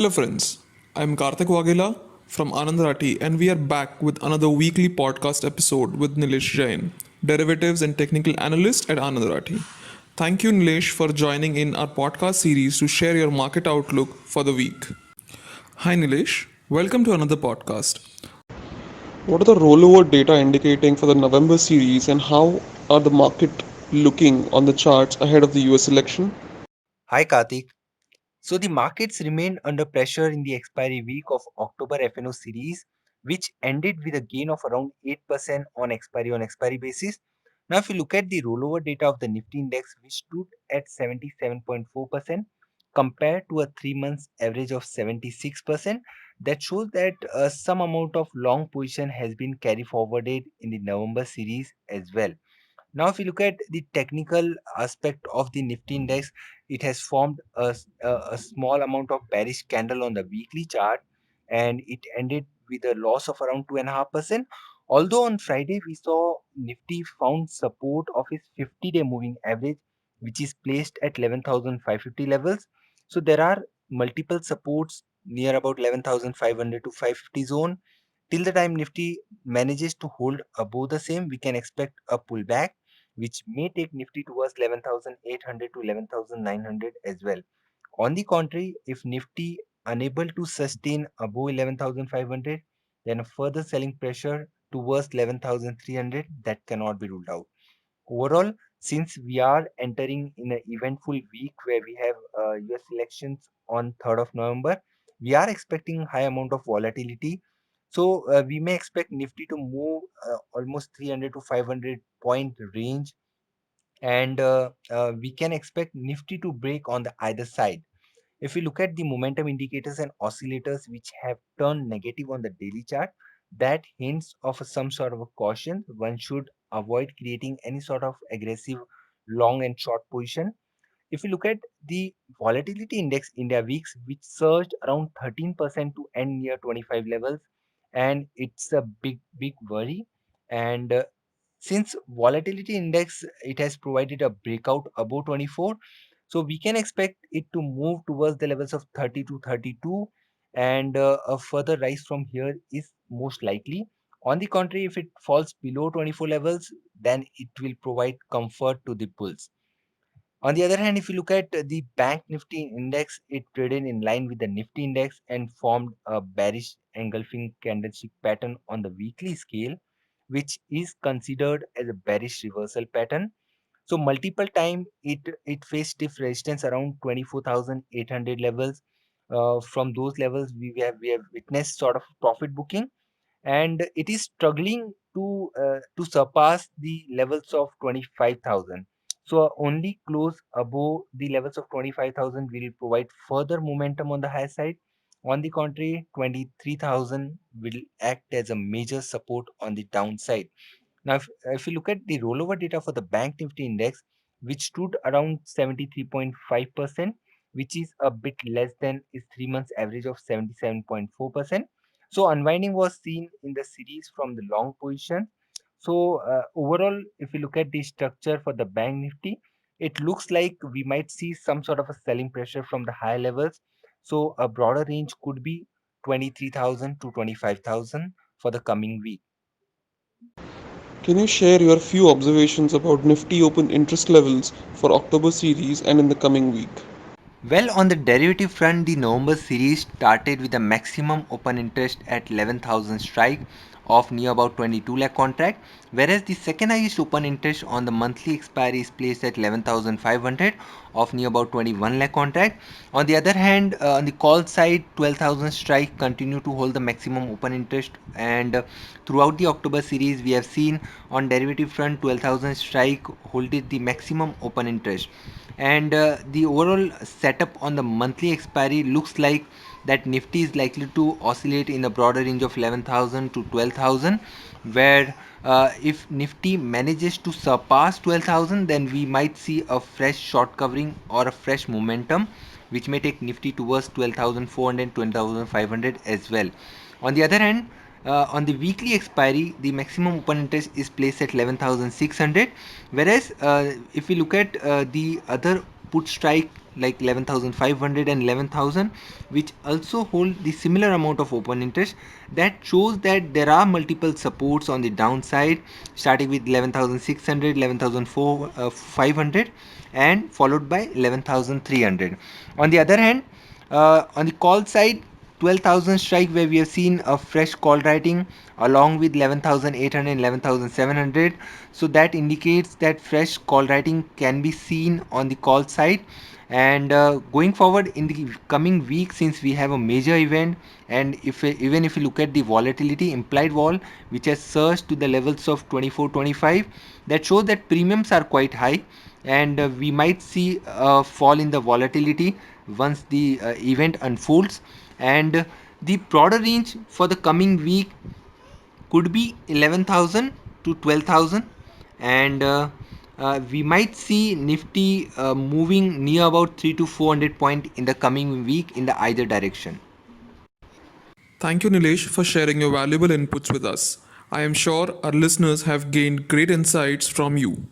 Hello, friends. I'm Karthik Wagela from Anand Rathi, and we are back with another weekly podcast episode with Nilesh Jain, derivatives and technical analyst at Anand Rathi. Thank you, Nilesh, for joining in our podcast series to share your market outlook for the week. Hi, Nilesh. Welcome to another podcast. What are the rollover data indicating for the November series and how are the market looking on the charts ahead of the US election? Hi Karthik. So the markets remained under pressure in the expiry week of October FNO series, which ended with a gain of around 8% on expiry basis. Now, if you look at the rollover data of the Nifty index, which stood at 77.4% compared to a 3 months average of 76%, that shows that some amount of long position has been carried forwarded in the November series as well. Now, if you look at the technical aspect of the Nifty index, it has formed a small amount of bearish candle on the weekly chart and it ended with a loss of around 2.5%. Although on Friday we saw Nifty found support of its 50-day moving average, which is placed at 11,550 levels. So there are multiple supports near about 11,500 to 550 zone. Till the time Nifty manages to hold above the same, we can expect a pullback which may take Nifty towards 11,800 to 11,900 as well. On the contrary, if Nifty unable to sustain above 11,500, then a further selling pressure towards 11,300 that cannot be ruled out. Overall, since we are entering in an eventful week where we have US elections on 3rd of November, we are expecting high amount of volatility. So we may expect Nifty to move almost 300 to 500 point range, and we can expect Nifty to break on the either side. If we look at the momentum indicators and oscillators which have turned negative on the daily chart, that hints of some sort of a caution. One should avoid creating any sort of aggressive long and short position. If you look at the volatility index India weeks, which surged around 13% to end near 25 levels, and it's a big worry. And since volatility index it has provided a breakout above 24, so we can expect it to move towards the levels of 30 to 32, and a further rise from here is most likely. On the contrary, if it falls below 24 levels, then it will provide comfort to the bulls. On the other hand, if you look at the Bank Nifty index, it traded in line with the Nifty index and formed a bearish engulfing candlestick pattern on the weekly scale, which is considered as a bearish reversal pattern. So multiple time it faced stiff resistance around 24,800 levels. From those levels, we have witnessed sort of profit booking, and it is struggling to surpass the levels of 25,000. So only close above the levels of 25,000 will provide further momentum on the high side. On the contrary, 23,000 will act as a major support on the downside. Now, if you look at the rollover data for the Bank Nifty index, which stood around 73.5%, which is a bit less than its 3 months average of 77.4%. So, unwinding was seen in the series from the long position. So, overall, if you look at the structure for the Bank Nifty, it looks like we might see some sort of a selling pressure from the higher levels. So, a broader range could be 23,000 to 25,000 for the coming week. Can you share your few observations about Nifty open interest levels for October series and in the coming week? Well, on the derivative front, the November series started with a maximum open interest at 11,000 strike of near about 22 lakh contract, whereas the second highest open interest on the monthly expiry is placed at 11,500 of near about 21 lakh contract. On the other hand, on the call side, 12,000 strike continue to hold the maximum open interest, and throughout the October series, we have seen on derivative front 12,000 strike holded the maximum open interest, and the overall setup on the monthly expiry looks like that Nifty is likely to oscillate in the broader range of 11,000 to 12,000, where if Nifty manages to surpass 12,000, then we might see a fresh short covering or a fresh momentum which may take Nifty towards 12,400, 12,500 as well. On the other hand, on the weekly expiry, the maximum open interest is placed at 11,600, whereas if we look at the other put strike like 11,500 and 11,000, which also hold the similar amount of open interest. That shows that there are multiple supports on the downside, starting with 11,600, 11,500 and followed by 11,300. On the other hand, on the call side, 12,000 strike, where we have seen a fresh call writing along with 11,800 and 11,700. So that indicates that fresh call writing can be seen on the call side. And going forward in the coming week, since we have a major event, and even if you look at the volatility, implied vol, which has surged to the levels of 24, 25, that shows that premiums are quite high, and we might see a fall in the volatility once the event unfolds. And the broader range for the coming week could be 11,000 to 12,000, and we might see Nifty moving near about 3 to 400 point in the coming week in the either direction. Thank you, Nilesh, for sharing your valuable inputs with us. I am sure our listeners have gained great insights from you.